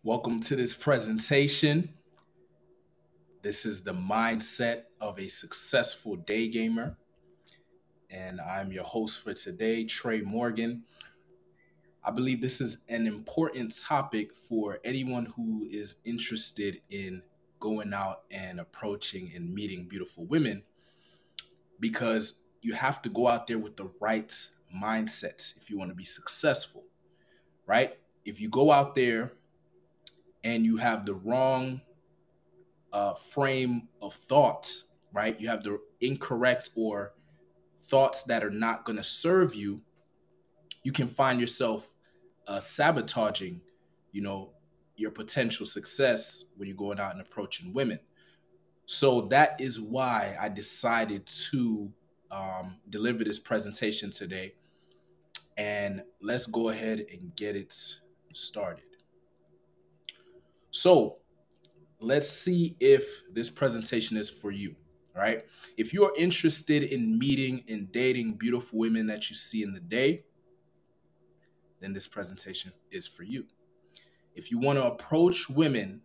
Welcome to this presentation. This is the mindset of a successful day gamer, and I'm your host for today, Trey Morgan. I believe this is an important topic for anyone who is interested in going out and approaching and meeting beautiful women because you have to go out there with the right mindset if you want to be successful, right? If you go out there and you have the wrong frame of thought, right? You have the incorrect or thoughts that are not going to serve you. You can find yourself sabotaging, you know, your potential success when you're going out and approaching women. So that is why I decided to deliver this presentation today. And let's go ahead and get it started. So let's see if this presentation is for you. All right. If you are interested in meeting and dating beautiful women that you see in the day, then this presentation is for you. If you want to approach women,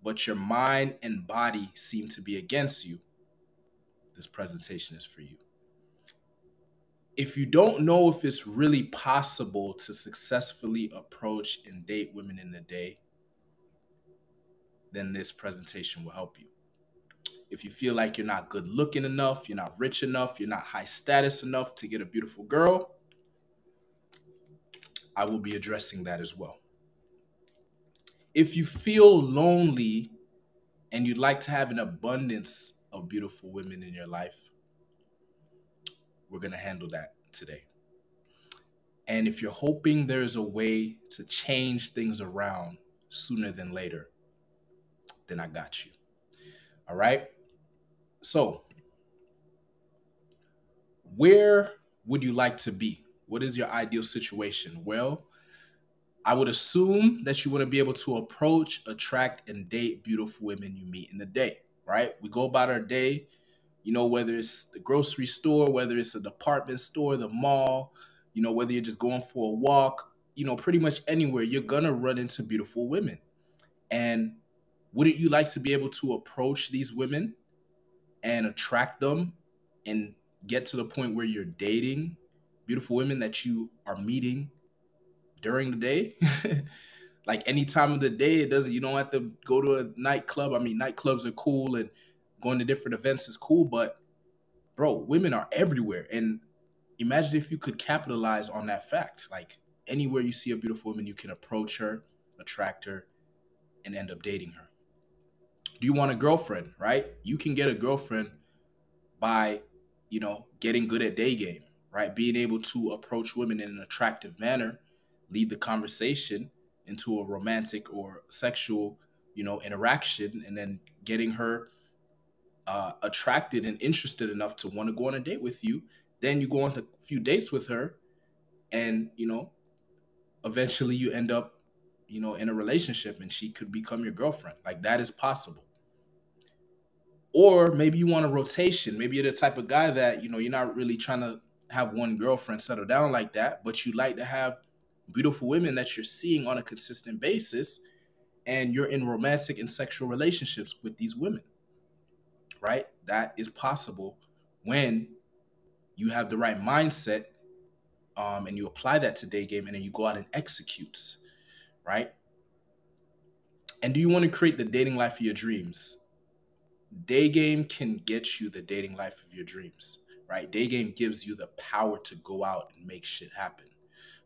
but your mind and body seem to be against you, this presentation is for you. If you don't know if it's really possible to successfully approach and date women in the day, then this presentation will help you. If you feel like you're not good looking enough, you're not rich enough, you're not high status enough to get a beautiful girl, I will be addressing that as well. If you feel lonely and you'd like to have an abundance of beautiful women in your life, we're going to handle that today. And if you're hoping there's a way to change things around sooner than later, then I got you. All right. So, where would you like to be? What is your ideal situation? Well, I would assume that you want to be able to approach, attract, and date beautiful women you meet in the day, right? We go about our day, whether it's the grocery store, whether it's a department store, the mall, whether you're just going for a walk, pretty much anywhere, you're going to run into beautiful women. And wouldn't you like to be able to approach these women and attract them and get to the point where you're dating beautiful women that you are meeting during the day? Like any time of the day, you don't have to go to a nightclub. I mean, nightclubs are cool and going to different events is cool, but bro, women are everywhere. And imagine if you could capitalize on that fact. Like anywhere you see a beautiful woman, you can approach her, attract her, and end up dating her. Do you want a girlfriend, right? You can get a girlfriend by, getting good at day game, right? Being able to approach women in an attractive manner, lead the conversation into a romantic or sexual, interaction, and then getting her attracted and interested enough to want to go on a date with you. Then you go on a few dates with her, and eventually you end up, in a relationship, and she could become your girlfriend. Like that is possible. Or maybe you want a rotation. Maybe you're the type of guy that, you're not really trying to have one girlfriend settle down like that, but you like to have beautiful women that you're seeing on a consistent basis, and you're in romantic and sexual relationships with these women, right? That is possible when you have the right mindset, and you apply that to day game, and then you go out and execute, right? And do you want to create the dating life of your dreams? Day game can get you the dating life of your dreams, right? Day game gives you the power to go out and make shit happen,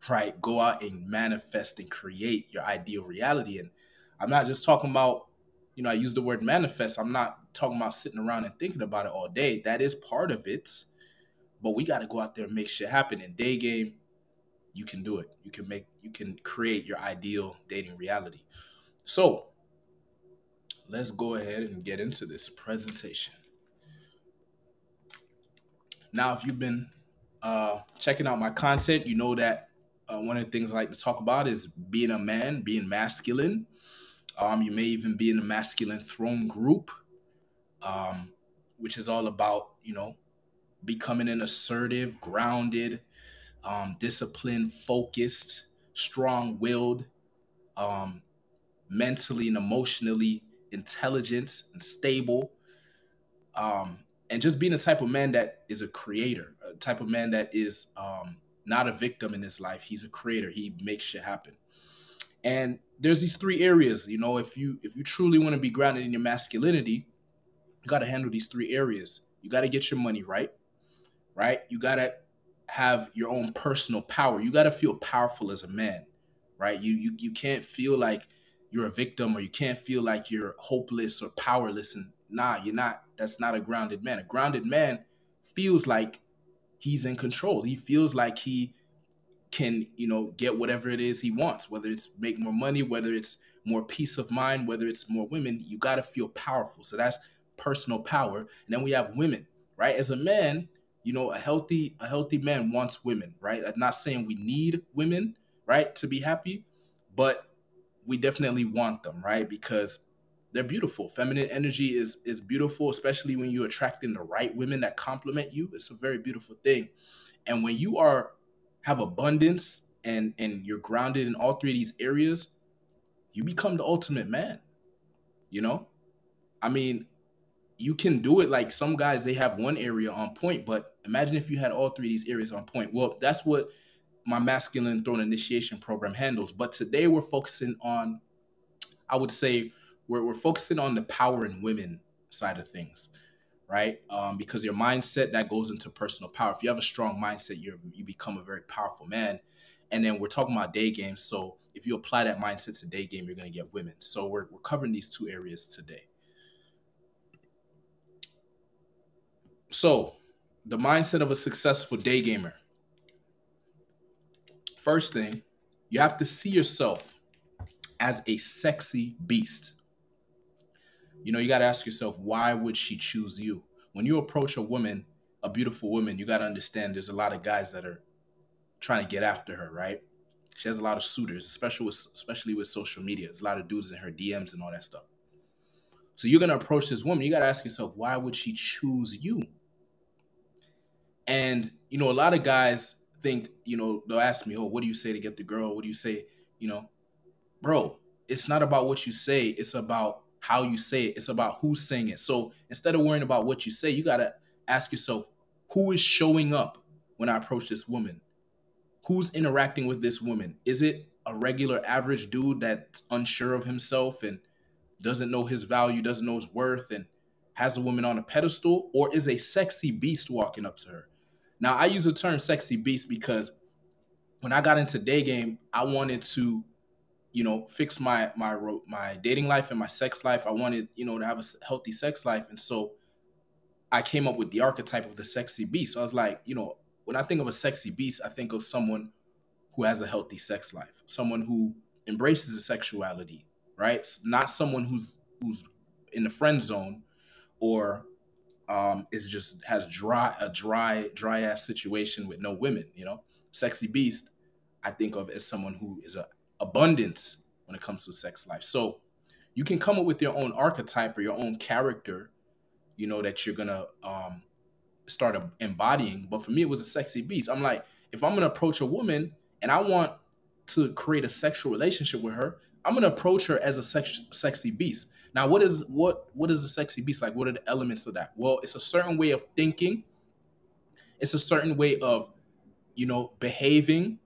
right? Go out and manifest and create your ideal reality. And I'm not just talking about, I use the word manifest. I'm not talking about sitting around and thinking about it all day. That is part of it, but we got to go out there and make shit happen. In day game, you can do it. You can create your ideal dating reality. So let's go ahead and get into this presentation. Now, if you've been checking out my content, you know that one of the things I like to talk about is being a man, being masculine. You may even be in the masculine throne group, which is all about, becoming an assertive, grounded, disciplined, focused, strong-willed, mentally and emotionally intelligent and stable, and just being the type of man that is a creator, a type of man that is not a victim in his life. He's a creator. He makes shit happen. And there's these three areas. You know, if you truly want to be grounded in your masculinity, you got to handle these three areas. You got to get your money right, right? You got to have your own personal power. You got to feel powerful as a man, right? You can't feel like you're a victim, or you can't feel like you're hopeless or powerless. And nah, you're not. That's not a grounded man. A grounded man feels like he's in control. He feels like he can, get whatever it is he wants, whether it's make more money, whether it's more peace of mind, whether it's more women. You got to feel powerful. So that's personal power. And then we have women, right? As a man, a healthy man wants women, right? I'm not saying we need women, right, to be happy, but we definitely want them, right? Because they're beautiful. Feminine energy is beautiful, especially when you're attracting the right women that complement you. It's a very beautiful thing. And when you have abundance and you're grounded in all three of these areas, you become the ultimate man. You know, I mean, you can do it. Like some guys, they have one area on point, but imagine if you had all three of these areas on point. Well, that's what my masculine throne initiation program handles. But today we're focusing on, I would say, we're focusing on the power in women side of things, right? Because your mindset, that goes into personal power. If you have a strong mindset, you become a very powerful man. And then we're talking about day games. So if you apply that mindset to day game, you're going to get women. So we're covering these two areas today. So the mindset of a successful day gamer. First thing, you have to see yourself as a sexy beast. You got to ask yourself, why would she choose you? When you approach a woman, a beautiful woman, you got to understand there's a lot of guys that are trying to get after her, right? She has a lot of suitors, especially with social media. There's a lot of dudes in her DMs and all that stuff. So you're going to approach this woman. You got to ask yourself, why would she choose you? And, a lot of guys think, they'll ask me, oh, what do you say to get the girl? What do you say? Bro, it's not about what you say. It's about how you say it. It's about who's saying it. So instead of worrying about what you say, you got to ask yourself, who is showing up when I approach this woman? Who's interacting with this woman? Is it a regular average dude that's unsure of himself and doesn't know his value, doesn't know his worth, and has the woman on a pedestal? Or is a sexy beast walking up to her? Now, I use the term sexy beast because when I got into day game, I wanted to, fix my dating life and my sex life. I wanted, to have a healthy sex life. And so I came up with the archetype of the sexy beast. So I was like, when I think of a sexy beast, I think of someone who has a healthy sex life, someone who embraces his sexuality, right? Not someone who's in the friend zone, or is just has dry ass situation with no women. Sexy beast, I think of as someone who is a abundance when it comes to sex life. So you can come up with your own archetype or your own character, that you're gonna start embodying. But for me, it was a sexy beast. I'm like, if I'm gonna approach a woman and I want to create a sexual relationship with her, I'm gonna approach her as a sexy beast. Now, what is a sexy beast like? What are the elements of that? Well, it's a certain way of thinking. It's a certain way of, behaving,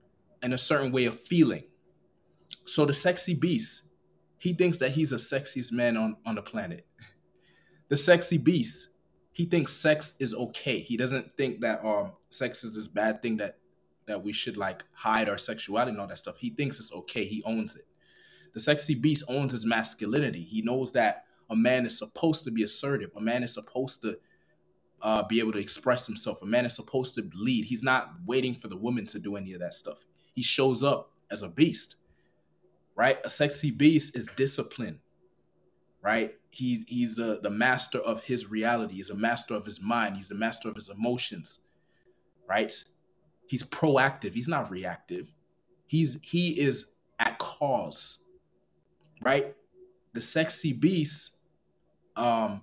and a certain way of feeling. So the sexy beast, he thinks that he's the sexiest man on the planet. The sexy beast, he thinks sex is okay. He doesn't think that sex is this bad thing that we should like hide our sexuality and all that stuff. He thinks it's okay. He owns it. The sexy beast owns his masculinity. He knows that a man is supposed to be assertive. A man is supposed to be able to express himself. A man is supposed to lead. He's not waiting for the woman to do any of that stuff. He shows up as a beast, right? A sexy beast is disciplined, right? He's the master of his reality. He's a master of his mind. He's the master of his emotions, right? He's proactive. He's not reactive. He is at cause, right? The sexy beast, um,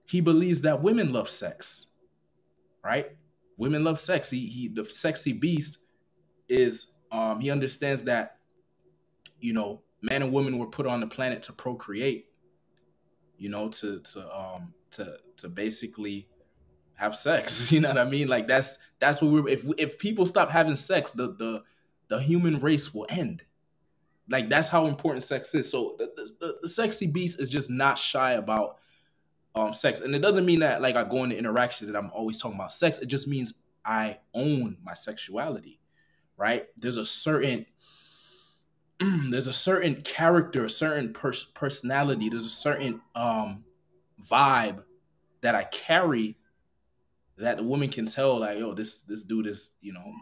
he believes that women love sex, right? Women love sex. The sexy beast is he understands that man and woman were put on the planet to procreate, you know, to basically have sex. You know what I mean? Like that's what we're. If people stop having sex, the human race will end. Like that's how important sex is. So the sexy beast is just not shy about sex, and it doesn't mean that like I go into interaction that I'm always talking about sex. It just means I own my sexuality, right? There's a certain character, a certain personality. There's a certain vibe that I carry that the woman can tell, like, yo, this dude is, you know,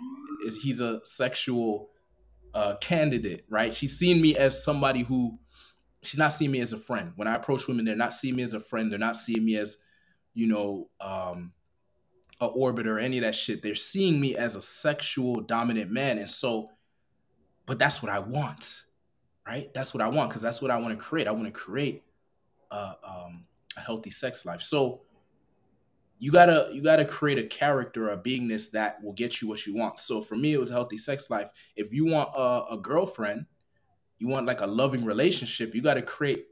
he's a sexual candidate, right? She's seen me as somebody who she's not seeing me as a friend. When I approach women, they're not seeing me as a friend. They're not seeing me as, you know, a orbiter or any of that shit. They're seeing me as a sexual dominant man. And so, but that's what I want, right? That's what I want because that's what I want to create. I want to create a healthy sex life. So you gotta create a character, a beingness that will get you what you want. So for me, it was a healthy sex life. If you want a girlfriend, you want like a loving relationship, you got to create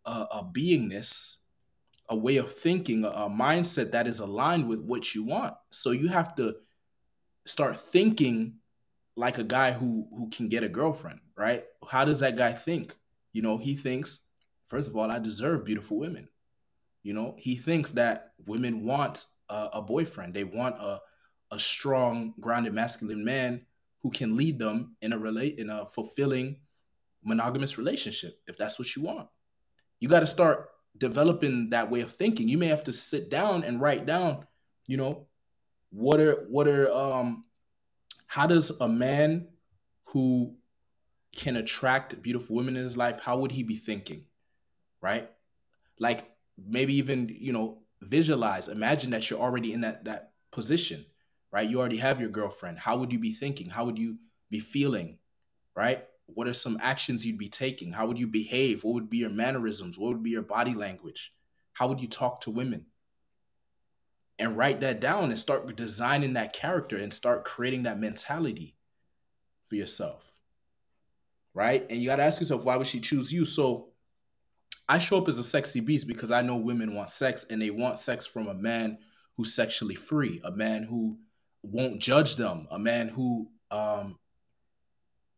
a beingness, a way of thinking, a mindset that is aligned with what you want. So you have to start thinking like a guy who can get a girlfriend, right? How does that guy think? You know, he thinks, first of all, I deserve beautiful women. You know, he thinks that women want a boyfriend. They want a strong, grounded, masculine man who can lead them in a fulfilling monogamous relationship. If that's what you want, you got to start developing that way of thinking. You may have to sit down and write down, you know, what are how does a man who can attract beautiful women in his life, how would he be thinking, right? Like maybe even, you know, visualize, imagine that you're already in that position, right? You already have your girlfriend. How would you be thinking? How would you be feeling, right? What are some actions you'd be taking? How would you behave? What would be your mannerisms? What would be your body language? How would you talk to women? And write that down and start designing that character and start creating that mentality for yourself, right? And you got to ask yourself, why would she choose you? So I show up as a sexy beast because I know women want sex, and they want sex from a man who's sexually free, a man who won't judge them, a man who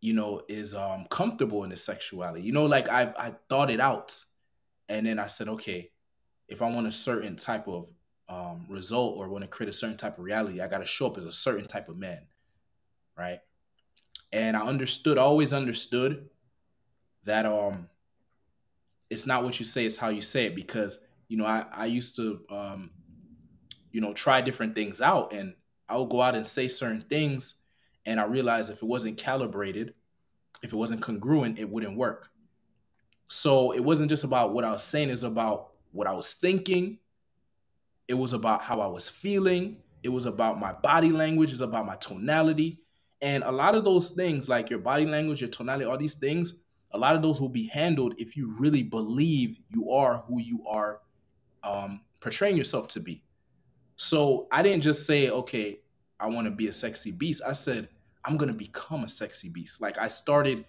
you know, is comfortable in his sexuality. You know, like I thought it out, and then I said, okay, if I want a certain type of result or want to create a certain type of reality, I got to show up as a certain type of man, right? And I understood, I always understood that it's not what you say, it's how you say it. Because, you know, I used to you know, try different things out, and I would go out and say certain things, and I realized if it wasn't calibrated, if it wasn't congruent, it wouldn't work. So it wasn't just about what I was saying, it's about what I was thinking. It was about how I was feeling. It was about my body language. It's about my tonality. And a lot of those things, like your body language, your tonality, all these things, a lot of those will be handled if you really believe you are who you are portraying yourself to be. So I didn't just say, okay, I want to be a sexy beast. I said, I'm going to become a sexy beast. Like I started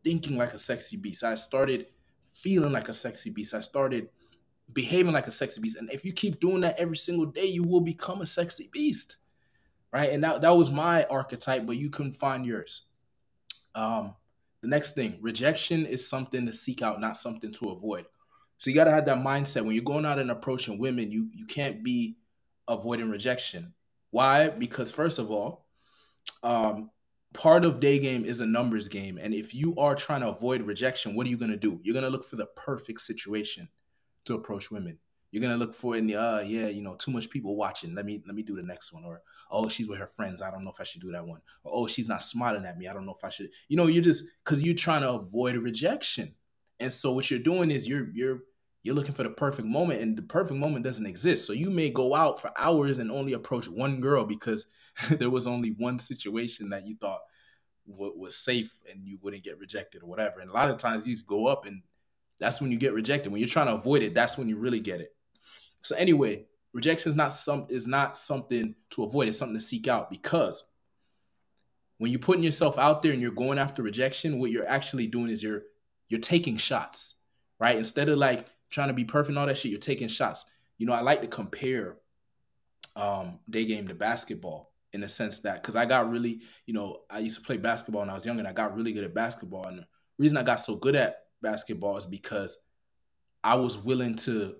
thinking like a sexy beast. I started feeling like a sexy beast. I started behaving like a sexy beast. And if you keep doing that every single day, you will become a sexy beast. Right. And that was my archetype, but you couldn't find yours. Um, the next thing, rejection is something to seek out, not something to avoid. So you got to have that mindset when you're going out and approaching women. You can't be avoiding rejection. Why? Because first of all, um, part of day game is a numbers game, and if you are trying to avoid rejection, what are you going to do? You're going to look for the perfect situation to approach women. You're gonna look for in the yeah, you know, too much people watching. Let me do the next one. Or oh, she's with her friends. I don't know if I should do that one. Or oh, she's not smiling at me. I don't know if I should. You know, you're just because you're trying to avoid a rejection. And so what you're doing is you're looking for the perfect moment, and the perfect moment doesn't exist. So you may go out for hours and only approach one girl because there was only one situation that you thought was safe and you wouldn't get rejected or whatever. And a lot of times you just go up and that's when you get rejected. When you're trying to avoid it, that's when you really get it. So anyway, rejection is not something to avoid. It's something to seek out, because when you're putting yourself out there and you're going after rejection, what you're actually doing is you're taking shots, right? Instead of like trying to be perfect and all that shit, you're taking shots. I like to compare day game to basketball in the sense that because I got really, I used to play basketball when I was young and I got really good at basketball. And the reason I got so good at basketball is because I was willing to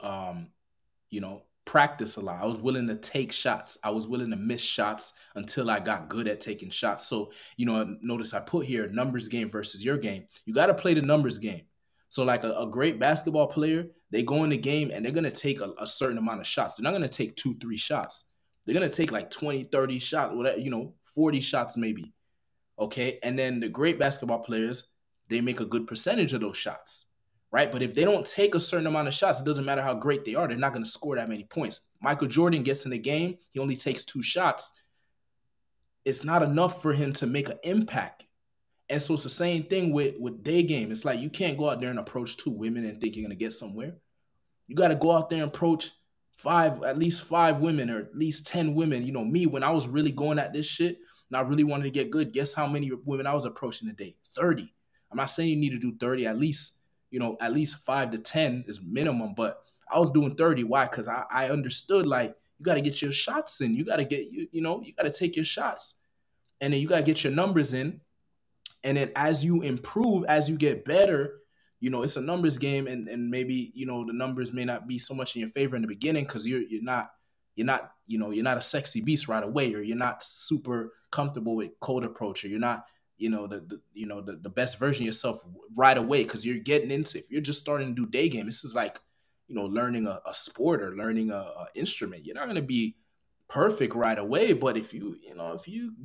practice a lot. I was willing to take shots. I was willing to miss shots until I got good at taking shots. So, notice I put here numbers game versus your game. You got to play the numbers game. So like a great basketball player, they go in the game and they're going to take a certain amount of shots. They're not going to take 2, 3 shots. They're going to take like 20, 30 shots, whatever, 40 shots maybe. Okay. And then the great basketball players, they make a good percentage of those shots, right? But if they don't take a certain amount of shots, it doesn't matter how great they are, they're not going to score that many points. Michael Jordan gets in the game, he only takes 2 shots. It's not enough for him to make an impact. And so it's the same thing with day game. It's like you can't go out there and approach 2 women and think you're going to get somewhere. You got to go out there and approach at least 5 women or at least 10 women. Me, when I was really going at this shit and I really wanted to get good, guess how many women I was approaching a day? 30. I'm not saying you need to do 30, at least 5 to 10 is minimum, but I was doing 30. Why? Because I understood like you got to get your shots in. You got to you got to take your shots and then you got to get your numbers in. And then as you improve, as you get better, it's a numbers game, and maybe the numbers may not be so much in your favor in the beginning because you're not a sexy beast right away, or you're not super comfortable with cold approach, or you're not the best version of yourself right away because you're getting into, if you're just starting to do day game, this is like learning a sport or learning a instrument. You're not going to be perfect right away, but if you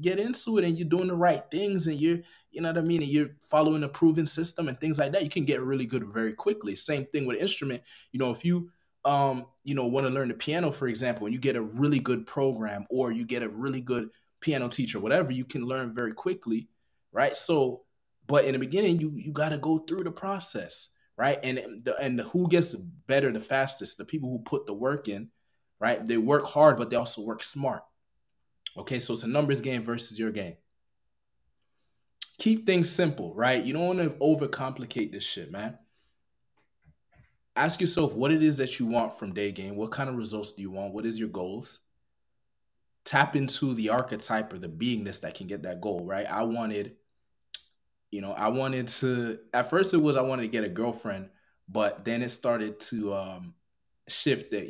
get into it and you're doing the right things and you're what I mean, and you're following a proven system and things like that, you can get really good very quickly. Same thing with instrument. If you want to learn the piano, for example, and you get a really good program or you get a really good piano teacher, whatever, you can learn very quickly, right? So but in the beginning you got to go through the process, right? And who gets better the fastest? The people who put the work in, right? They work hard, but they also work smart. Okay, so it's a numbers game versus your game. Keep things simple, right? You don't want to overcomplicate this shit, man. Ask yourself what it is that you want from day game. What kind of results do you want? What is your goals? Tap into the archetype or the beingness that can get that goal, right? I wanted to, at first it was I wanted to get a girlfriend, but then it started to shift that,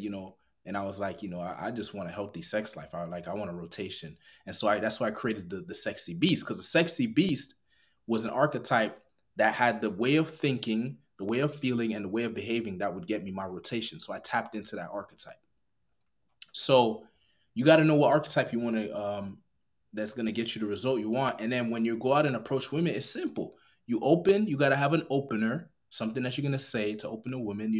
and I was like, I just want a healthy sex life. I want a rotation. And so that's why I created the sexy beast, because the sexy beast was an archetype that had the way of thinking, the way of feeling, and the way of behaving that would get me my rotation. So I tapped into that archetype. So you got to know what archetype you want to, that's going to get you the result you want. And then when you go out and approach women, it's simple. You got to have an opener, something that you're going to say to open a woman.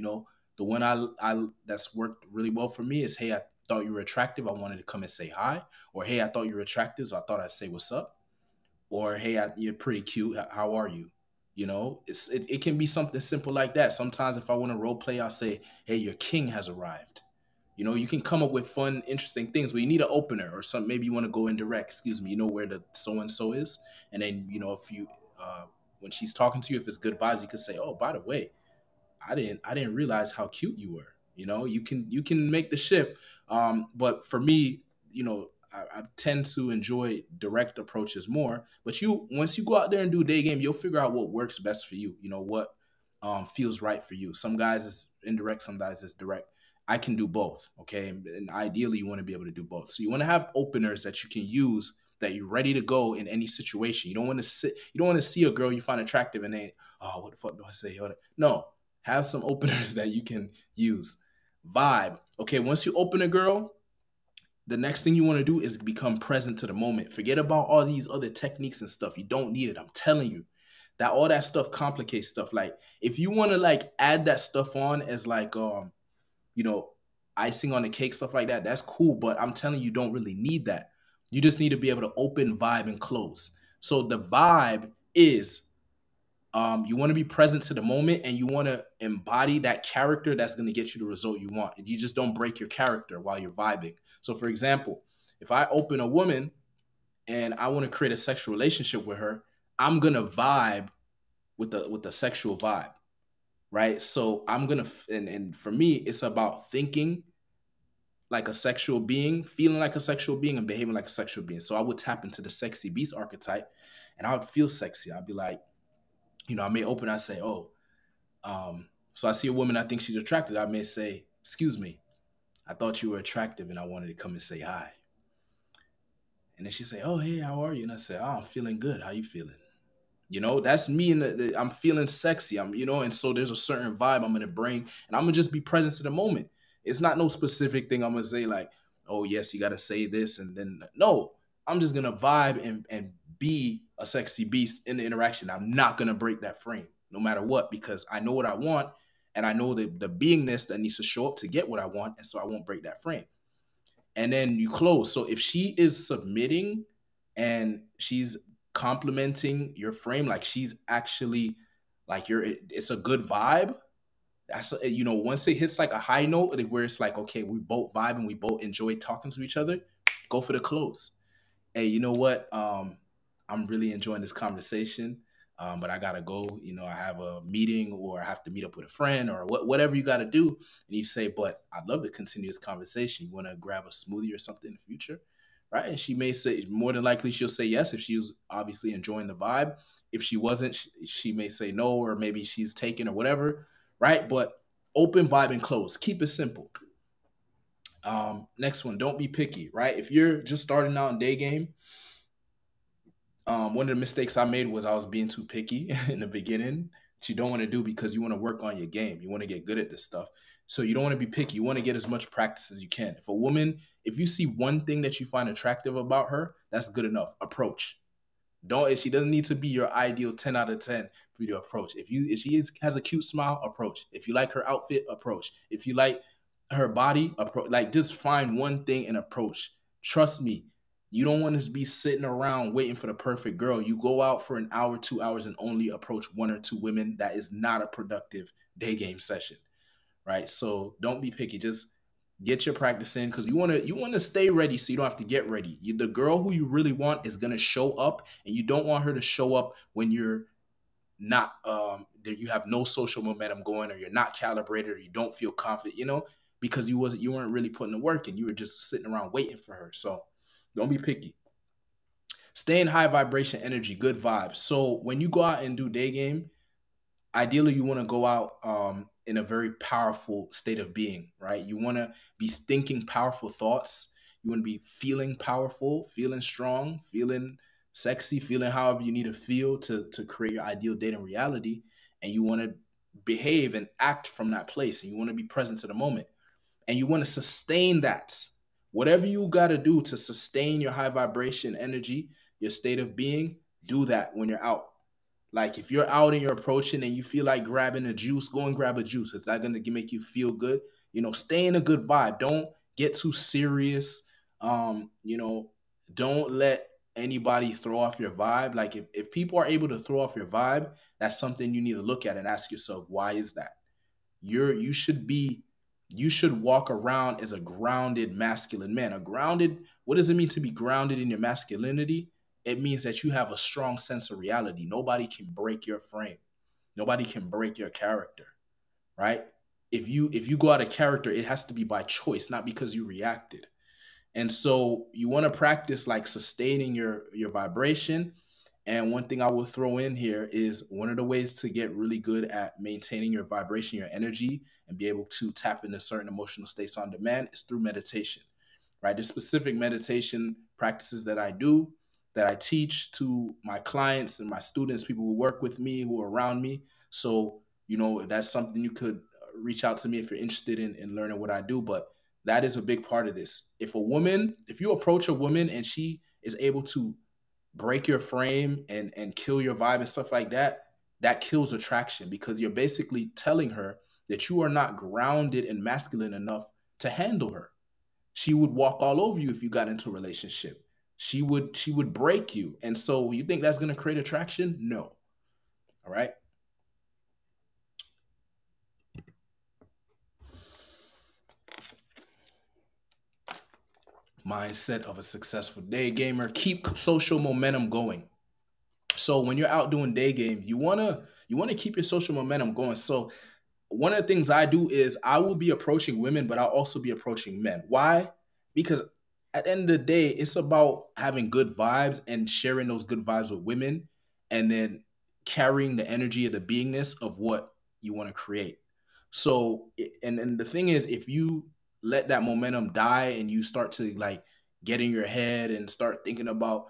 The one I that's worked really well for me is, hey, I thought you were attractive. I wanted to come and say hi. Or, hey, I thought you were attractive, so I thought I'd say what's up. Or, hey, you're pretty cute. How are you? It can be something simple like that. Sometimes if I want to role play, I'll say, hey, your king has arrived. You can come up with fun, interesting things, but you need an opener or something. Maybe you want to go indirect. Excuse me. You know where the so-and-so is. And then, if you, when she's talking to you, if it's good vibes, you can say, oh, by the way, I didn't realize how cute you were. You can make the shift. But for me, I tend to enjoy direct approaches more. But once you go out there and do day game, you'll figure out what works best for you. What feels right for you. Some guys is indirect, some guys is direct. I can do both. Okay. And ideally you want to be able to do both. So you want to have openers that you can use, that you're ready to go in any situation. You don't want to see a girl you find attractive and then, oh, what the fuck do I say? No, have some openers that you can use. Vibe. Okay. Once you open a girl, the next thing you want to do is become present to the moment. Forget about all these other techniques and stuff. You don't need it. I'm telling you. That all that stuff complicates stuff. Like if you want to like add that stuff on as like icing on the cake, stuff like that, that's cool. But I'm telling you, don't really need that. You just need to be able to open, vibe, and close. So the vibe is you want to be present to the moment and you want to embody that character that's going to get you the result you want. You just don't break your character while you're vibing. So for example, if I open a woman and I want to create a sexual relationship with her, I'm going to vibe with the sexual vibe, right? So I'm gonna and for me, it's about thinking like a sexual being, feeling like a sexual being, and behaving like a sexual being. So I would tap into the sexy beast archetype, and I would feel sexy. I'd be like, I may open, I say, oh, so I see a woman, I think she's attractive. I may say, excuse me, I thought you were attractive, and I wanted to come and say hi. And then she say, oh, hey, how are you? And I say, oh, I'm feeling good. How you feeling? That's me, and I'm feeling sexy. And so there's a certain vibe I'm gonna bring, and I'm gonna just be present to the moment. It's not no specific thing I'm gonna say like, oh yes, you gotta say this, and then no, I'm just gonna vibe and be a sexy beast in the interaction. I'm not gonna break that frame, no matter what, because I know what I want, and I know the beingness that needs to show up to get what I want, and so I won't break that frame. And then you close. So if she is submitting and she's complimenting your frame, like she's actually like it's a good vibe. That's once it hits like a high note where it's like, okay, we both vibe and we both enjoy talking to each other, go for the close. Hey, you know what? I'm really enjoying this conversation, but I gotta go. I have a meeting, or I have to meet up with a friend, or whatever you gotta do. And you say, but I'd love to continue this conversation. You want to grab a smoothie or something in the future, right? And she may say, more than likely, she'll say yes if she was obviously enjoying the vibe. If she wasn't, she may say no, or maybe she's taken or whatever, right? But open, vibe, and close. Keep it simple. Next one, don't be picky, right? If you're just starting out in day game, one of the mistakes I made was I was being too picky in the beginning, which you don't want to do because you want to work on your game. You want to get good at this stuff. So you don't want to be picky. You want to get as much practice as you can. If you see one thing that you find attractive about her, that's good enough. Approach. Don't She doesn't need to be your ideal 10 out of 10 for you to approach. If she has a cute smile, approach. If you like her outfit, approach. If you like her body, approach. Like, just find one thing and approach. Trust me, you don't want to be sitting around waiting for the perfect girl. You go out for an hour, 2 hours, and only approach one or two women. That is not a productive day game session, right? So don't be picky. Just get your practice in, because you want to stay ready, so you don't have to get ready. The girl who you really want is gonna show up, and you don't want her to show up when you're not you have no social momentum going, or you're not calibrated, or you don't feel confident, because you weren't really putting the work in. You were just sitting around waiting for her. So don't be picky. Stay in high vibration energy, good vibes. So when you go out and do day game, ideally you want to go out in a very powerful state of being, right? You want to be thinking powerful thoughts. You want to be feeling powerful, feeling strong, feeling sexy, feeling however you need to feel to create your ideal dating reality. And you want to behave and act from that place, and you want to be present to the moment, and you want to sustain that. Whatever you got to do to sustain your high vibration energy, your state of being, do that when you're out. Like, if you're out and you're approaching and you feel like grabbing a juice, go and grab a juice. It's not going to make you feel good. Stay in a good vibe. Don't get too serious. Um, you know, don't let anybody throw off your vibe. Like, if people are able to throw off your vibe, that's something you need to look at and ask yourself, why is that? You should be you should walk around as a grounded masculine man. What does it mean to be grounded in your masculinity? It means that you have a strong sense of reality. Nobody can break your frame. Nobody can break your character, right? If you go out of character, it has to be by choice, not because you reacted. And so you want to practice like sustaining your vibration. And one thing I will throw in here is one of the ways to get really good at maintaining your vibration, your energy, and be able to tap into certain emotional states on demand is through meditation, right? There's specific meditation practices that I do, that I teach to my clients and my students, people who work with me, who are around me. So, if that's something, you could reach out to me if you're interested in learning what I do. But that is a big part of this. If you approach a woman and she is able to break your frame and kill your vibe and stuff like that, that kills attraction, because you're basically telling her that you are not grounded and masculine enough to handle her. She would walk all over you if you got into a relationship. She would break you. And so you think that's going to create attraction? No. All right. Mindset of a successful day gamer. Keep social momentum going. So when you're out doing day game, you wanna You want to keep your social momentum going. So one of the things I do is I will be approaching women, but I'll also be approaching men. Why? Because at the end of the day, it's about having good vibes and sharing those good vibes with women, and then carrying the energy of the beingness of what you want to create. So, and the thing is, if you let that momentum die and you start to like get in your head and start thinking about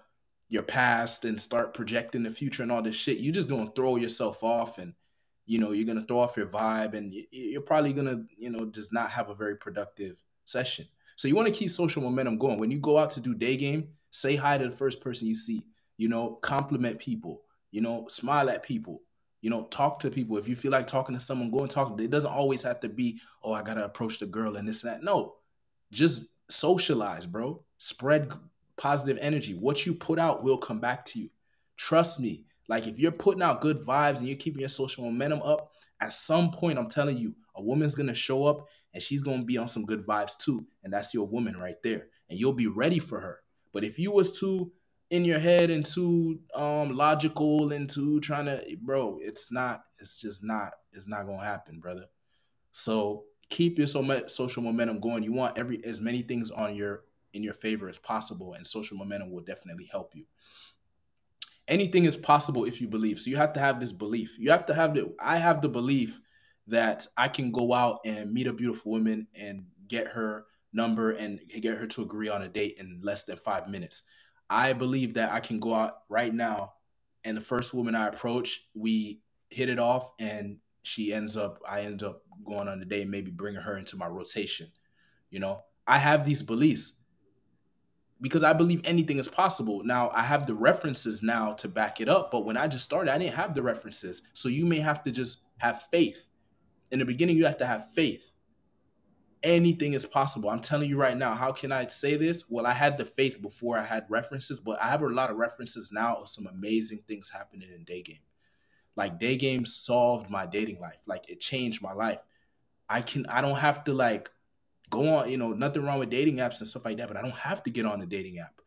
your past and start projecting the future and all this shit, you just gonna throw yourself off, and you're gonna throw off your vibe, and you're probably gonna just not have a very productive session. So you want to keep social momentum going. When you go out to do day game, say hi to the first person you see. Compliment people. Smile at people. Talk to people. If you feel like talking to someone, go and talk. It doesn't always have to be, oh, I gotta approach the girl and this and that. No, just socialize, bro. Spread positive energy. What you put out will come back to you. Trust me. Like if you're putting out good vibes and you're keeping your social momentum up, at some point, I'm telling you, a woman's gonna show up and she's gonna be on some good vibes too. And that's your woman right there. And you'll be ready for her. But if you was too in your head and too logical and too trying to, bro, it's not gonna happen, brother. So keep your social momentum going. You want as many things in your favor as possible, and social momentum will definitely help you. Anything is possible if you believe. So you have to have this belief. You have to have the I have the belief that I can go out and meet a beautiful woman and get her number and get her to agree on a date in less than 5 minutes. I believe that I can go out right now, and the first woman I approach, we hit it off, and I end up going on a date, maybe bringing her into my rotation. I have these beliefs because I believe anything is possible. Now, I have the references now to back it up, but when I just started, I didn't have the references. So you may have to just have faith. In the beginning, you have to have faith. Anything is possible. I'm telling you right now. How can I say this? Well, I had the faith before I had references, but I have a lot of references now of some amazing things happening in day game. Like day game solved my dating life. Like it changed my life. I don't have to like go on, nothing wrong with dating apps and stuff like that, but I don't have to get on the dating app.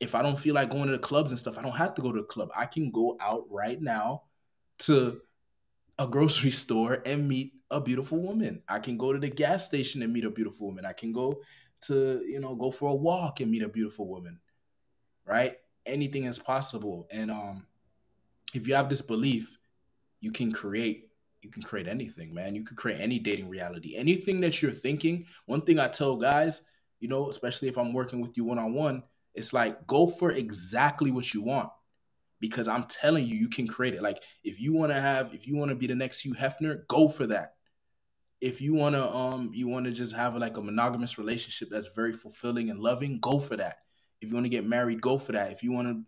If I don't feel like going to the clubs and stuff, I don't have to go to the club. I can go out right now to a grocery store and meet a beautiful woman. I can go to the gas station and meet a beautiful woman. I can go to, go for a walk and meet a beautiful woman, right? Anything is possible. And if you have this belief, you can create anything, man. You can create any dating reality. Anything that you're thinking. One thing I tell guys, especially if I'm working with you one on one, it's like go for exactly what you want, because I'm telling you, you can create it. Like if you want to be the next Hugh Hefner, go for that. If you want to just have like a monogamous relationship that's very fulfilling and loving, go for that. If you want to get married, go for that. If you want to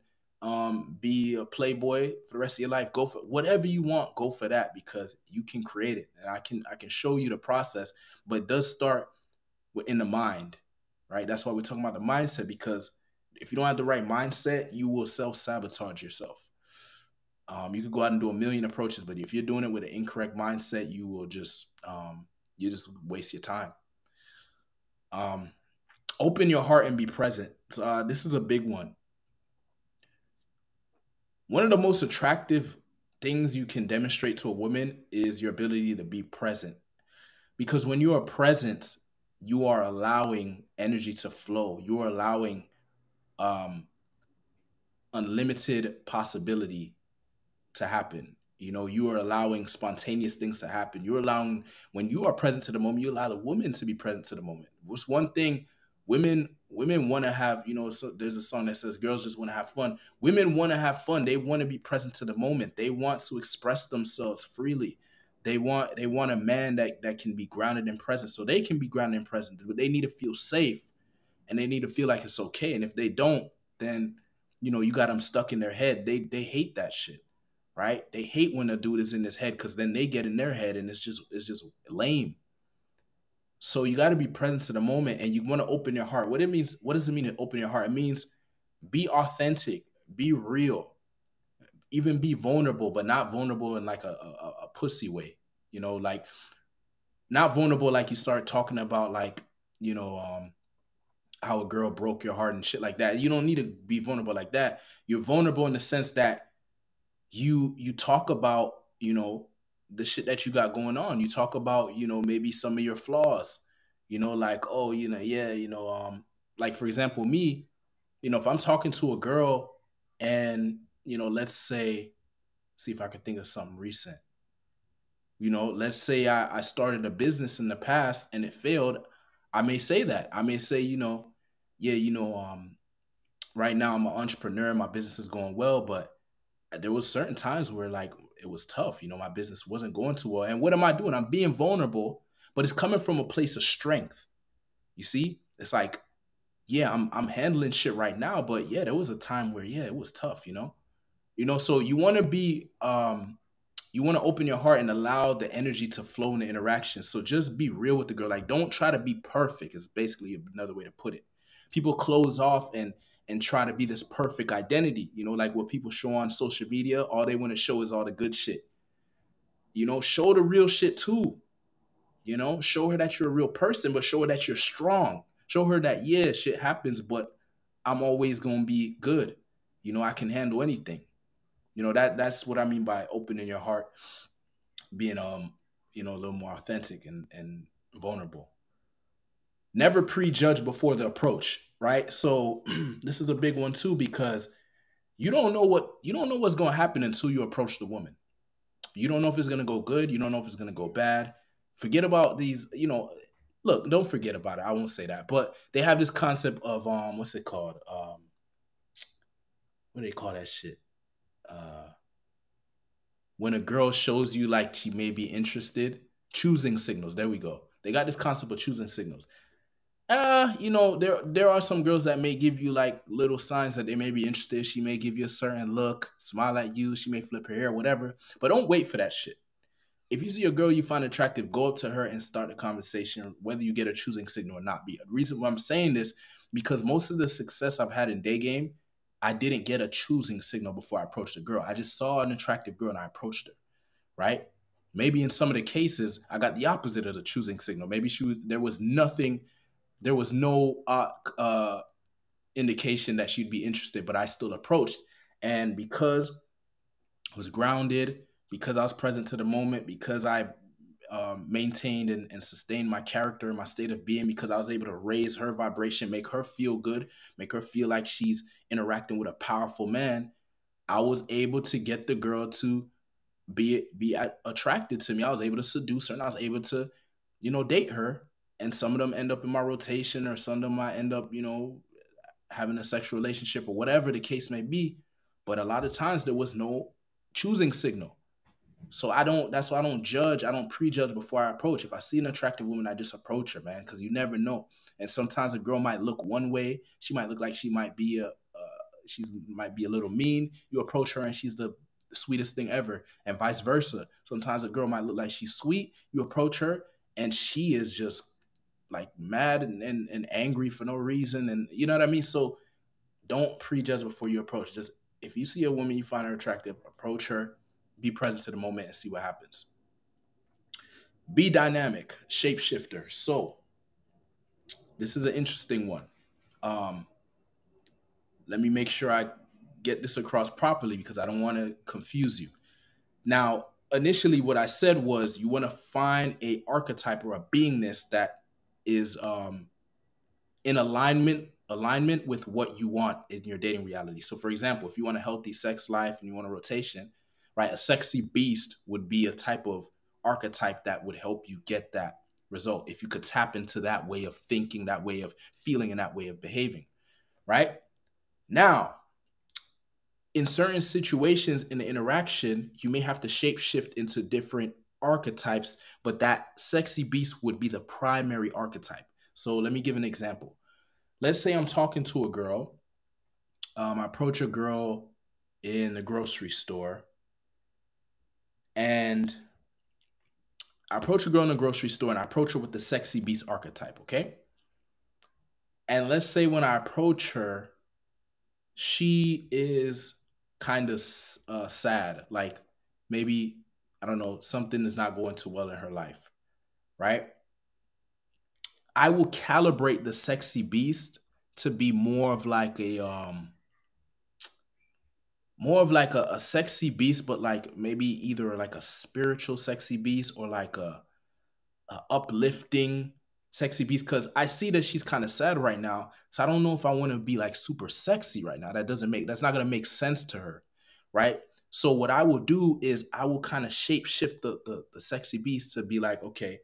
be a playboy for the rest of your life, go for whatever you want. Go for that, because you can create it, and I can show you the process. But it does start in the mind, right? That's why we're talking about the mindset, because if you don't have the right mindset, you will self-sabotage yourself. You could go out and do a million approaches, but if you're doing it with an incorrect mindset, you just waste your time. Um, Open your heart and be present. This is a big one. One of the most attractive things you can demonstrate to a woman is your ability to be present. Because when you are present, you are allowing energy to flow. You are allowing um, unlimited possibility to happen. You are allowing spontaneous things to happen. You're allowing, when you are present to the moment, you allow the woman to be present to the moment. What's one thing women want to have, so there's a song that says girls just want to have fun. Women want to have fun. They want to be present to the moment. They want to express themselves freely. They want a man that can be grounded and present, so they can be grounded and present. But they need to feel safe, and they need to feel like it's okay. And if they don't, then you got them stuck in their head. They hate that shit, right? They hate when a dude is in his head, because then they get in their head and it's just lame. So you got to be present to the moment, and you want to open your heart. What does it mean to open your heart? It means be authentic, be real, even be vulnerable, but not vulnerable in like a pussy way. Like not vulnerable like you start talking about like, you know, um, how a girl broke your heart and shit like that. You don't need to be vulnerable like that. You're vulnerable in the sense that you talk about you know, the shit that you got going on. You talk about, maybe some of your flaws, like, oh, yeah, like for example, me, if I'm talking to a girl and, let's say, see if I can think of something recent. Let's say I started a business in the past and it failed. I may say that. I may say, yeah, right now I'm an entrepreneur, my business is going well, but there was certain times where like it was tough. My business wasn't going too well. And what am I doing? I'm being vulnerable, but it's coming from a place of strength. You see? It's like, yeah, I'm handling shit right now, but yeah, there was a time where yeah, it was tough. So you want to be you want to open your heart and allow the energy to flow in the interaction. So just be real with the girl. Like, don't try to be perfect, is basically another way to put it. People close off and try to be this perfect identity, like what people show on social media. All they want to show is all the good shit. Show the real shit too. Show her that you're a real person, but show her that you're strong. Show her that, yeah, shit happens, but I'm always gonna be good. I can handle anything. That's what I mean by opening your heart, being a little more authentic and vulnerable. Never prejudge before the approach, right? So this is a big one too, because you don't know what's going to happen until you approach the woman. You don't know if it's going to go good, you don't know if it's going to go bad. Forget about these. Look, don't forget about it, I won't say that, but they have this concept of what's it called, what do they call that shit, uh when a girl shows you like she may be interested, choosing signals. There we go. They got this concept of choosing signals. There are some girls that may give you like little signs that they may be interested. She may give you a certain look, smile at you, she may flip her hair, whatever. But don't wait for that shit. If you see a girl you find attractive, go up to her and start a conversation, whether you get a choosing signal or not. The reason why I'm saying this, because most of the success I've had in day game, I didn't get a choosing signal before I approached a girl. I just saw an attractive girl and I approached her, right? Maybe in some of the cases, I got the opposite of the choosing signal. Maybe there was nothing, there was no indication that she'd be interested, but I still approached. And because I was grounded, because I was present to the moment, because I maintained and sustained my character and my state of being, because I was able to raise her vibration, make her feel good, make her feel like she's interacting with a powerful man, I was able to get the girl to be attracted to me. I was able to seduce her and I was able to, date her. And some of them end up in my rotation, or some of them might end up, having a sexual relationship or whatever the case may be. But a lot of times there was no choosing signal. So that's why I don't judge. I don't prejudge before I approach. If I see an attractive woman, I just approach her, man, because you never know. And sometimes a girl might look one way. She might look like she might be a little mean. You approach her and she's the sweetest thing ever, and vice versa. Sometimes a girl might look like she's sweet. You approach her and she is just like mad and angry for no reason. And you know what I mean? So don't prejudge before you approach. Just if you see a woman you find her attractive, approach her, be present to the moment and see what happens. Be dynamic, shapeshifter. So this is an interesting one. Um, Let me make sure I get this across properly because I don't want to confuse you. Now, initially, what I said was you want to find a archetype or a beingness that is in alignment with what you want in your dating reality. So, for example, if you want a healthy sex life and you want a rotation, right, a sexy beast would be a type of archetype that would help you get that result. If you could tap into that way of thinking, that way of feeling, and that way of behaving, right? Now, in certain situations in the interaction, you may have to shape shift into different archetypes, but that sexy beast would be the primary archetype. So let me give an example. Let's say I'm talking to a girl. I approach a girl in the grocery store, and I approach a girl in the grocery store and I approach her with the sexy beast archetype, okay? And let's say when I approach her, she is kind of sad. Like maybe, I don't know, something is not going too well in her life, right? I will calibrate the sexy beast to be more of like a more of like a sexy beast, but like maybe either like a spiritual sexy beast or like a uplifting sexy beast. Because I see that she's kind of sad right now, so I don't know if I want to be like super sexy right now. That's not gonna make sense to her, right? So what I will do is I will kind of shape shift the sexy beast to be like, okay,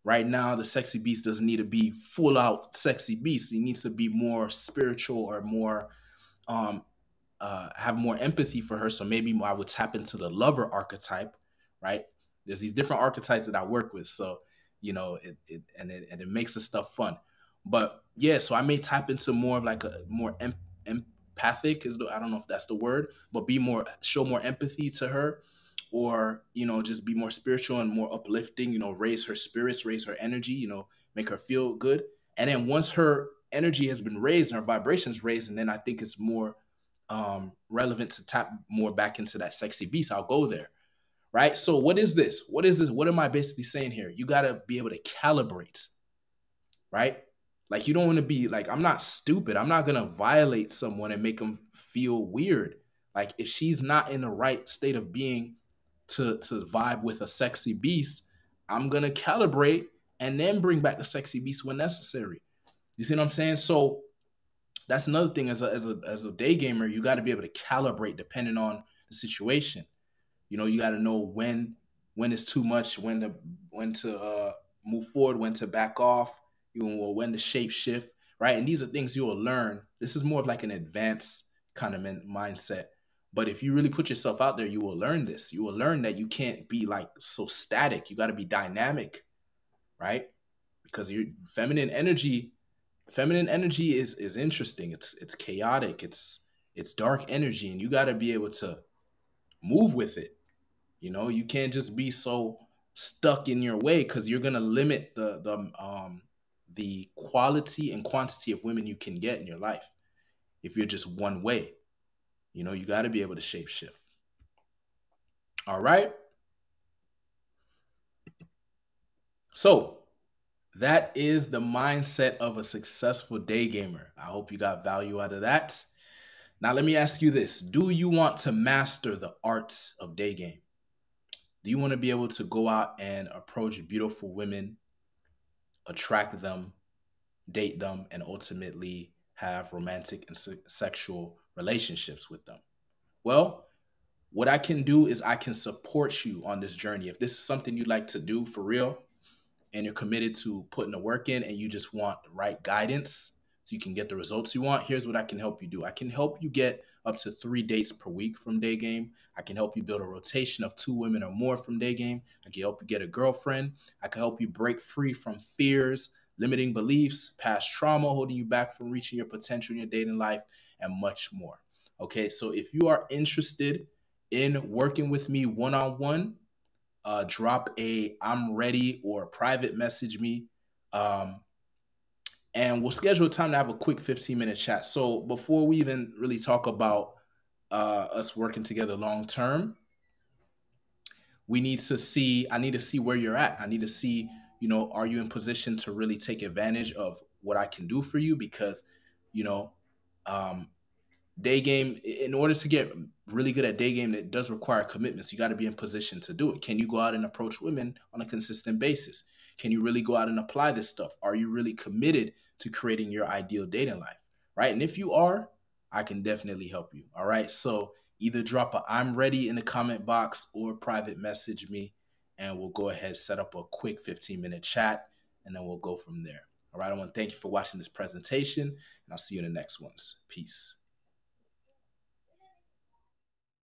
right now the sexy beast doesn't need to be full out sexy beast. He needs to be more spiritual or more um have more empathy for her. So maybe I would tap into the lover archetype, right? There's these different archetypes that I work with. So, it makes the stuff fun. But yeah, so I may tap into more of like a more empathic I don't know if that's the word, but show more empathy to her, or, just be more spiritual and more uplifting, raise her spirits, raise her energy, make her feel good. And then once her energy has been raised and her vibrations raised, and then I think it's more relevant to tap more back into that sexy beast, I'll go there. Right. So what is this? What is this? What am I basically saying here? You got to be able to calibrate, right? Like, you don't want to be like, I'm not stupid. I'm not going to violate someone and make them feel weird. Like, if she's not in the right state of being to vibe with a sexy beast, I'm going to calibrate and then bring back the sexy beast when necessary. You see what I'm saying? So that's another thing. As a day gamer, you got to be able to calibrate depending on the situation. You got to know when it's too much, when to move forward, when to back off, or when to shape shift, right? And these are things you will learn. This is more of like an advanced kind of mindset. But if you really put yourself out there, you will learn this. You will learn that you can't be like so static. You got to be dynamic, right? Because your feminine energy is interesting. It's chaotic. It's dark energy, and you got to be able to move with it. You can't just be so stuck in your way, because you're gonna limit the quality and quantity of women you can get in your life if you're just one way. You got to be able to shape shift. All right. So that is the mindset of a successful day gamer. I hope you got value out of that. Now, let me ask you this. Do you want to master the art of day game? Do you want to be able to go out and approach beautiful women, attract them, date them, and ultimately have romantic and sexual relationships with them? Well, what I can do is I can support you on this journey. If this is something you'd like to do for real, and you're committed to putting the work in, and you just want the right guidance so you can get the results you want, here's what I can help you do. I can help you get up to 3 dates per week from day game. I can help you build a rotation of 2 women or more from day game. I can help you get a girlfriend. I can help you break free from fears, limiting beliefs, past trauma holding you back from reaching your potential in your dating life, and much more. Okay, so if you are interested in working with me one-on-one, drop a "I'm ready" or private message me, um, and we'll schedule a time to have a quick 15-minute chat. So before we even really talk about us working together long term, I need to see where you're at. I need to see, are you in position to really take advantage of what I can do for you? Because, you know, um, day game, in order to get really good at day game, it does require commitments. You got to be in position to do it. Can you go out and approach women on a consistent basis? Can you really go out and apply this stuff? Are you really committed to creating your ideal dating life? Right. And if you are, I can definitely help you. All right. So either drop a "I'm ready" in the comment box or private message me, and we'll go ahead, set up a quick 15-minute chat, and then we'll go from there. All right. I want to thank you for watching this presentation, and I'll see you in the next ones. Peace.